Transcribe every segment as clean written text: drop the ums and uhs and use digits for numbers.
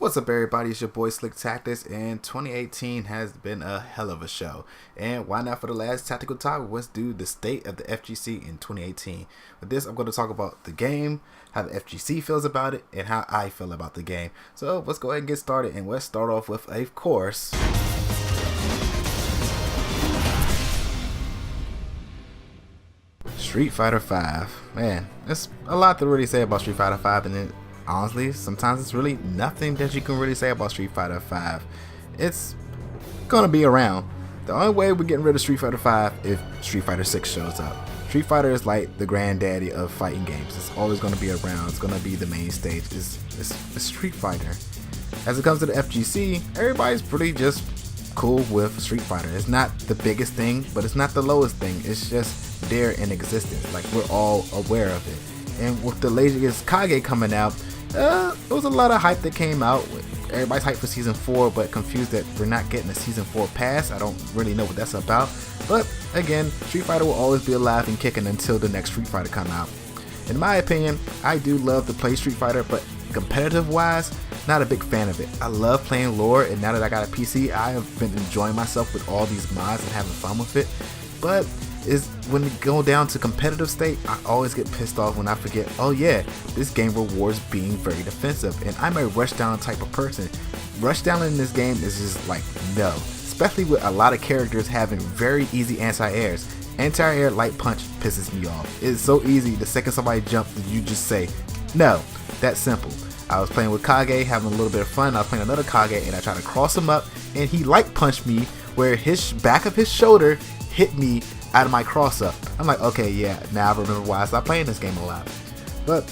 What's up, everybody? It's your boy Slick Tactics, and 2018 has been a hell of a show. And why not, for the last tactical talk, let's do the state of the FGC in 2018. With this, I'm going to talk about the game, how the FGC feels about it, and how I feel about the game. So let's go ahead and get started, and let's start off with, of course, Street Fighter V. Man, there's a lot to really say about Street Fighter V, and then honestly, sometimes it's really nothing that you can really say about Street Fighter V. It's gonna be around. The only way we're getting rid of Street Fighter V if Street Fighter VI shows up. Street Fighter is like the granddaddy of fighting games. It's always gonna be around. It's gonna be the main stage. It's Street Fighter. As it comes to the FGC, everybody's pretty just cool with Street Fighter. It's not the biggest thing, but it's not the lowest thing. It's just there in existence. Like, we're all aware of it. And with the latest Kage coming out, there was a lot of hype that came out. Everybody's hyped for Season 4, but confused that we're not getting a Season 4 pass. I don't really know what that's about. But again, Street Fighter will always be alive and kicking until the next Street Fighter come out. In my opinion, I do love to play Street Fighter, but competitive wise, not a big fan of it. I love playing lore, and now that I got a PC, I have been enjoying myself with all these mods and having fun with it. But is when we go down to competitive state, I always get pissed off when I forget, oh yeah, this game rewards being very defensive, and I'm a rushdown type of person. Rushdown in this game is just like, no. Especially with a lot of characters having very easy anti-airs. Anti-air light punch pisses me off. It's so easy, the second somebody jumps, you just say, no. That's simple. I was playing with Kage, having a little bit of fun. I was playing another Kage, and I tried to cross him up, and he light punched me where his back of his shoulder hit me out of my cross up. I'm like, okay, yeah, now I remember why I stopped playing this game a lot. But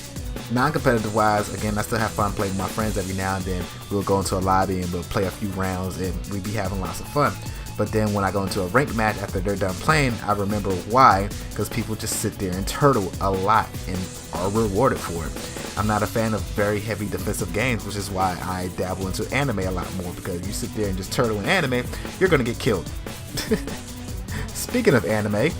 non-competitive wise, again, I still have fun playing with my friends every now and then. We'll go into a lobby and we'll play a few rounds, and we'll be having lots of fun. But then when I go into a ranked match after they're done playing, I remember why, because people just sit there and turtle a lot and are rewarded for it. I'm not a fan of very heavy defensive games, which is why I dabble into anime a lot more, because you sit there and just turtle in anime, you're gonna get killed. Speaking of anime,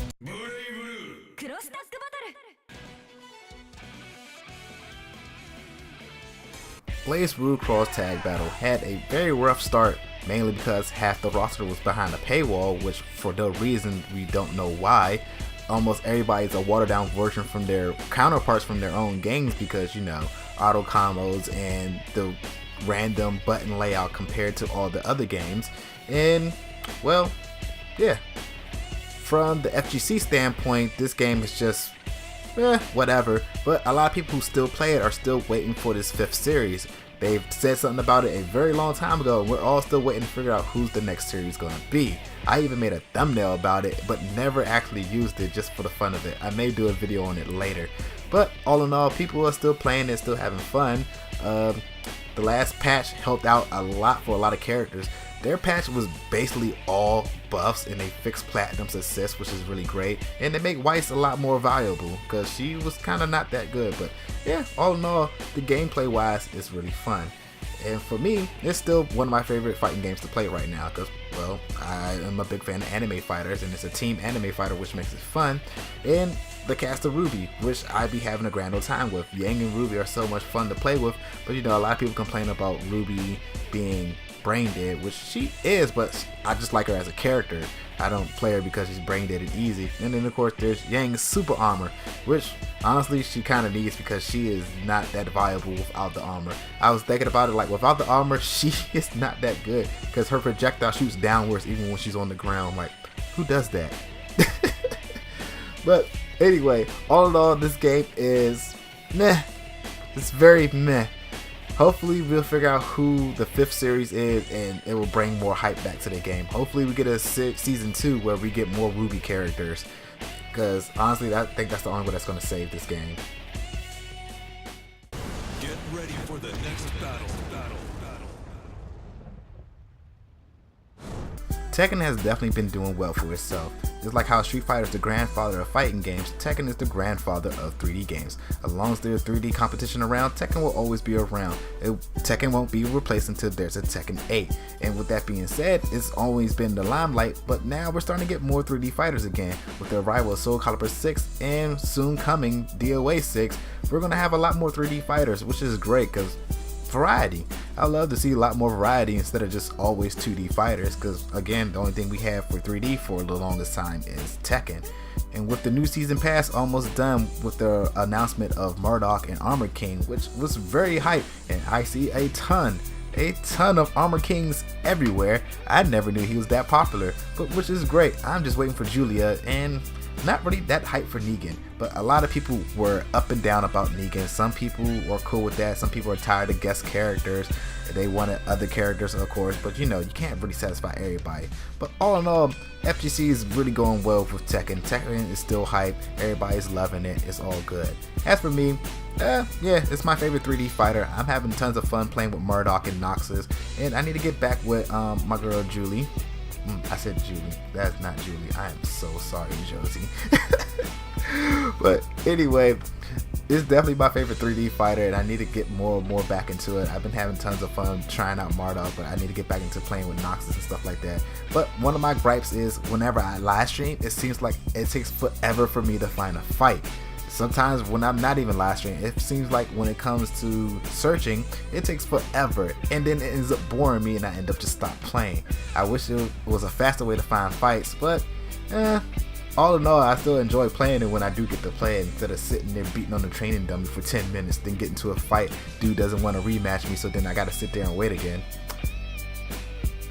Blaze Blue Cross Tag Battle had a very rough start, mainly because half the roster was behind a paywall, which for no reason we don't know why. Almost everybody's a watered down version from their counterparts from their own games, because, you know, auto combos and the random button layout compared to all the other games. And well, yeah, from the FGC standpoint, this game is just whatever. But a lot of people who still play it are still waiting for this 5th series. They've said something about it a very long time ago, and we're all still waiting to figure out who's the next series going to be. I even made a thumbnail about it, but never actually used it, just for the fun of it. I may do a video on it later. But all in all, people are still playing it, still having fun. The last patch helped out a lot for a lot of characters. Their patch was basically all buffs, and they fixed Platinum's assist, which is really great. And they make Weiss a lot more valuable, because she was kind of not that good. But yeah, all in all, the gameplay wise is really fun. And for me, it's still one of my favorite fighting games to play right now, because, well, I am a big fan of anime fighters, and it's a team anime fighter, which makes it fun. And the cast of Ruby, which I be having a grand old time with. Yang and Ruby are so much fun to play with, but you know, a lot of people complain about Ruby being brain dead, which she is, but I just like her as a character. I don't play her because she's brain dead and easy. And then of course there's Yang's super armor, which honestly she kind of needs, because she is not that viable without the armor. I was thinking about it, like, without the armor she is not that good, because her projectile shoots downwards even when she's on the ground. Like, who does that? But anyway, all in all, this game is meh. It's very meh. Hopefully we'll figure out who the 5th series is, and it will bring more hype back to the game. Hopefully we get a season 2 where we get more Ruby characters, because honestly I think that's the only way that's going to save this game. Get ready for the next battle. Tekken has definitely been doing well for itself. Just like how Street Fighter is the grandfather of fighting games, Tekken is the grandfather of 3D games. As long as there's 3D competition around, Tekken will always be around. Tekken won't be replaced until there's a Tekken 8. And with that being said, it's always been the limelight, but now we're starting to get more 3D fighters again. With the arrival of Soulcalibur VI and soon coming DOA 6, we're going to have a lot more 3D fighters, which is great, because variety. I love to see a lot more variety instead of just always 2D fighters, because again, the only thing we have for 3D for the longest time is Tekken. And with the new season pass almost done with the announcement of Murdoch and Armor King, which was very hype, and I see a ton of Armor Kings everywhere. I never knew he was that popular, but which is great. I'm just waiting for Julia, and not really that hype for Negan, but a lot of people were up and down about Negan. Some people were cool with that, some people are tired of guest characters, they wanted other characters of course, but you know, you can't really satisfy everybody. But all in all, FGC is really going well with Tekken. Tekken is still hype, everybody's loving it, it's all good. As for me, yeah, it's my favorite 3D fighter. I'm having tons of fun playing with Murdoch and Noxus, and I need to get back with my girl Julie. I said Julie. That's not Julie. I am so sorry, Josie. But anyway, it's definitely my favorite 3D fighter, and I need to get more and more back into it. I've been having tons of fun trying out Murdoch, but I need to get back into playing with Noxus and stuff like that. But one of my gripes is whenever I live stream, it seems like it takes forever for me to find a fight. Sometimes when I'm not even live streaming, it seems like when it comes to searching, it takes forever, and then it ends up boring me and I end up just stop playing. I wish it was a faster way to find fights, but all in all, I still enjoy playing it when I do get to play it, instead of sitting there beating on the training dummy for 10 minutes, then get into a fight, dude doesn't want to rematch me, so then I gotta sit there and wait again.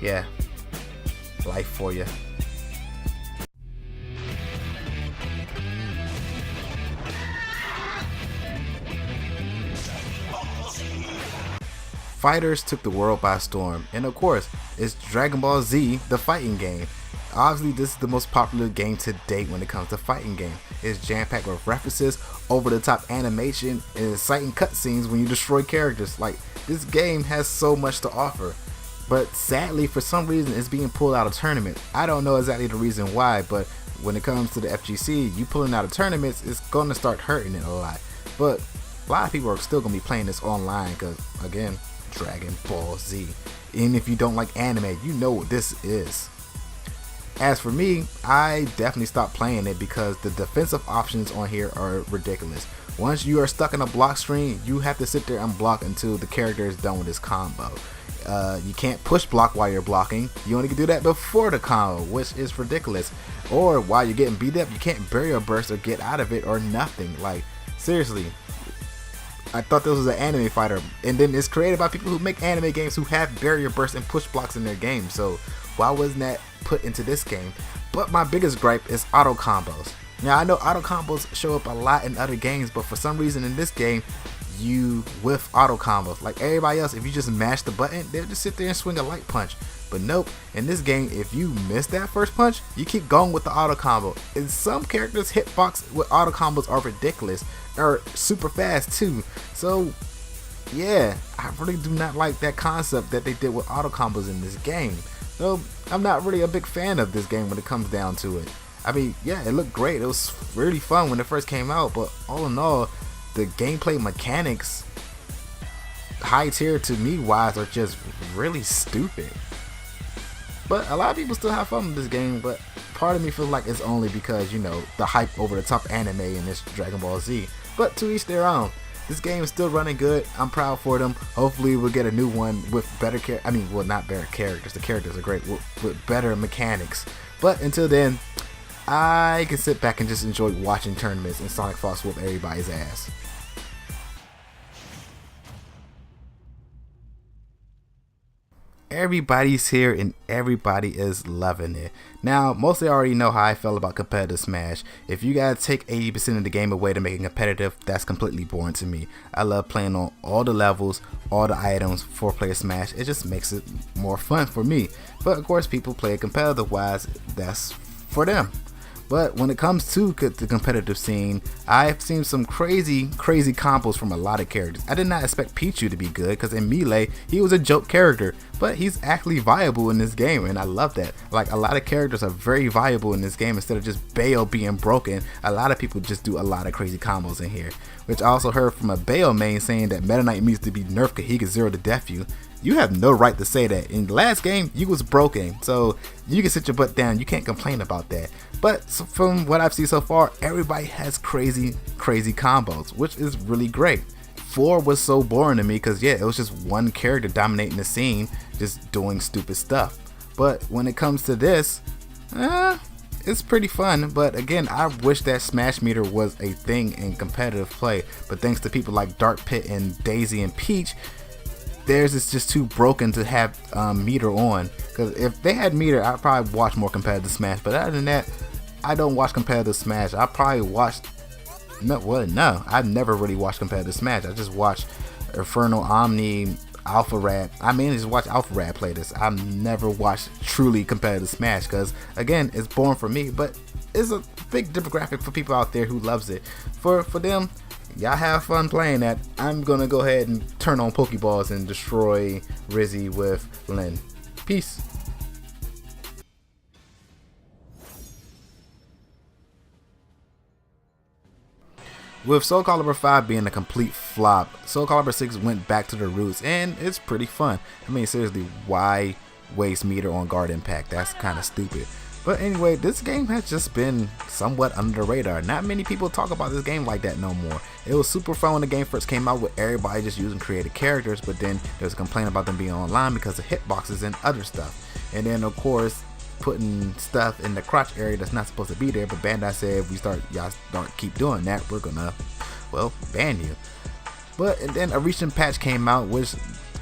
Yeah, life for you. Fighters took the world by storm, and of course, it's Dragon Ball Z, the fighting game. Obviously, this is the most popular game to date when it comes to fighting game. It's jam-packed with references, over-the-top animation, and exciting cutscenes when you destroy characters. Like, this game has so much to offer. But sadly, for some reason, it's being pulled out of tournaments. I don't know exactly the reason why, but when it comes to the FGC, you pulling out of tournaments, it's going to start hurting it a lot. But a lot of people are still going to be playing this online because, again, Dragon Ball Z. Even if you don't like anime, you know what this is. As for me, I definitely stopped playing it because the defensive options on here are ridiculous. Once you are stuck in a block screen, you have to sit there and block until the character is done with his combo. You can't push block while you're blocking. You only can do that before the combo, which is ridiculous. Or while you're getting beat up, you can't barrier burst or get out of it or nothing. Like, seriously. I thought this was an anime fighter, and then it's created by people who make anime games who have barrier bursts and push blocks in their game, so why wasn't that put into this game? But my biggest gripe is auto combos. Now I know auto combos show up a lot in other games, but for some reason in this game, you whiff auto combos. Like everybody else, if you just mash the button, they'll just sit there and swing a light punch. But nope, in this game, if you miss that first punch, you keep going with the auto combo. And some characters' hitbox with auto combos are ridiculous, or super fast too. So yeah, I really do not like that concept that they did with auto combos in this game. So I'm not really a big fan of this game when it comes down to it. I mean, yeah, it looked great. It was really fun when it first came out, but all in all, the gameplay mechanics, high tier to me wise, are just really stupid. But a lot of people still have fun with this game, but part of me feels like it's only because, you know, the hype over the top anime in this Dragon Ball Z. But to each their own. This game is still running good. I'm proud for them. Hopefully we'll get a new one with better not better characters. The characters are great, with better mechanics. But until then, I can sit back and just enjoy watching tournaments and Sonic Fox whoop everybody's ass. Everybody's here and everybody is loving it. Now, mostly I already know how I felt about competitive Smash. If you gotta take 80% of the game away to make it competitive, that's completely boring to me. I love playing on all the levels, all the items, 4-player Smash. It just makes it more fun for me. But of course, people play it competitive wise, that's for them. But when it comes to the competitive scene, I've seen some crazy combos from a lot of characters. I did not expect Pichu to be good because in Melee, he was a joke character, but he's actually viable in this game, and I love that. Like, a lot of characters are very viable in this game. Instead of just Bayo being broken, a lot of people just do a lot of crazy combos in here. Which I also heard from a Bayo main saying that Meta Knight needs to be nerfed because he can 0 to death you. You have no right to say that. In the last game, you was broken, so you can sit your butt down. You can't complain about that. But from what I've seen so far, everybody has crazy combos, which is really great. 4 was so boring to me because yeah, it was just one character dominating the scene, just doing stupid stuff. But when it comes to this, it's pretty fun. But again, I wish that Smash Meter was a thing in competitive play. But thanks to people like Dark Pit and Daisy and Peach, theirs is just too broken to have meter on. Because if they had meter, I'd probably watch more competitive Smash. But other than that, I don't watch competitive Smash. I probably watched no, I've never really watched competitive Smash. I just watch Infernal Omni, Alpha Rad. I mainly just watch Alpha Rad play this. I've never watched truly competitive Smash because again, it's boring for me, but it's a big demographic for people out there who loves it. For them, y'all have fun playing that. I'm gonna go ahead and turn on Pokeballs and destroy Rizzy with Lyn. Peace. With Soulcalibur V being a complete flop, Soulcalibur VI went back to the roots, and it's pretty fun. I mean, seriously, why waste meter on guard impact? That's kind of stupid. But anyway, this game has just been somewhat under the radar. Not many people talk about this game like that no more. It was super fun when the game first came out with everybody just using created characters, but then there's a complaint about them being online because of hitboxes and other stuff. And then of course, putting stuff in the crotch area that's not supposed to be there, but Bandai said if y'all don't keep doing that, we're gonna, well, ban you. But and then a recent patch came out which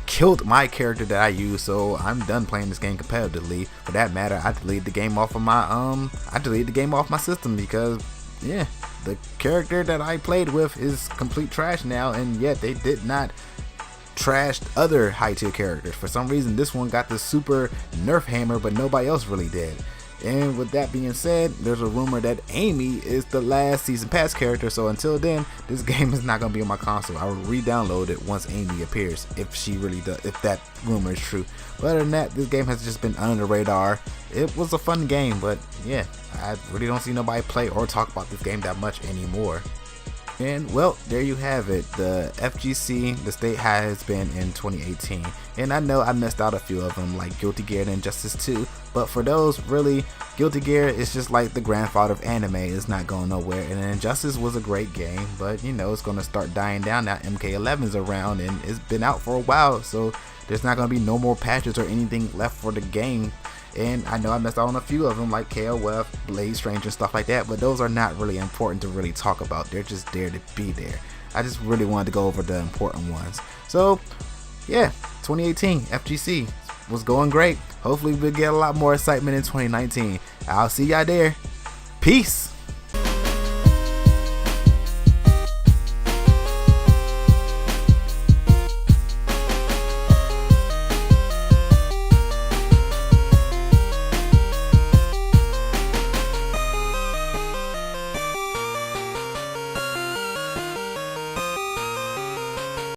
killed my character that I use, so I'm done playing this game competitively. For that matter, I deleted the game off of my system because yeah, the character that I played with is complete trash now, and yet they did not trashed other high tier characters. For some reason this one got the super nerf hammer, but nobody else really did. And with that being said, there's a rumor that Amy is the last season pass character, so until then this game is not gonna be on my console. I will re-download it once Amy appears, if she really does, if that rumor is true. But other than that, this game has just been under the radar. It was a fun game, but yeah, I really don't see nobody play or talk about this game that much anymore. And well, there you have it. The FGC, the state has been in 2018. And I know I missed out a few of them, like Guilty Gear and Injustice 2. But for those, really, Guilty Gear is just like the grandfather of anime. It's not going nowhere. And Injustice was a great game, but you know, it's going to start dying down now. MK11's around and it's been out for a while. So there's not going to be no more patches or anything left for the game. And I know I missed out on a few of them like KOF, Blade Stranger, and stuff like that, but those are not really important to really talk about. They're just there to be there. I just really wanted to go over the important ones. So yeah, 2018 FGC was going great. Hopefully we'll get a lot more excitement in 2019. I'll see y'all there. Peace.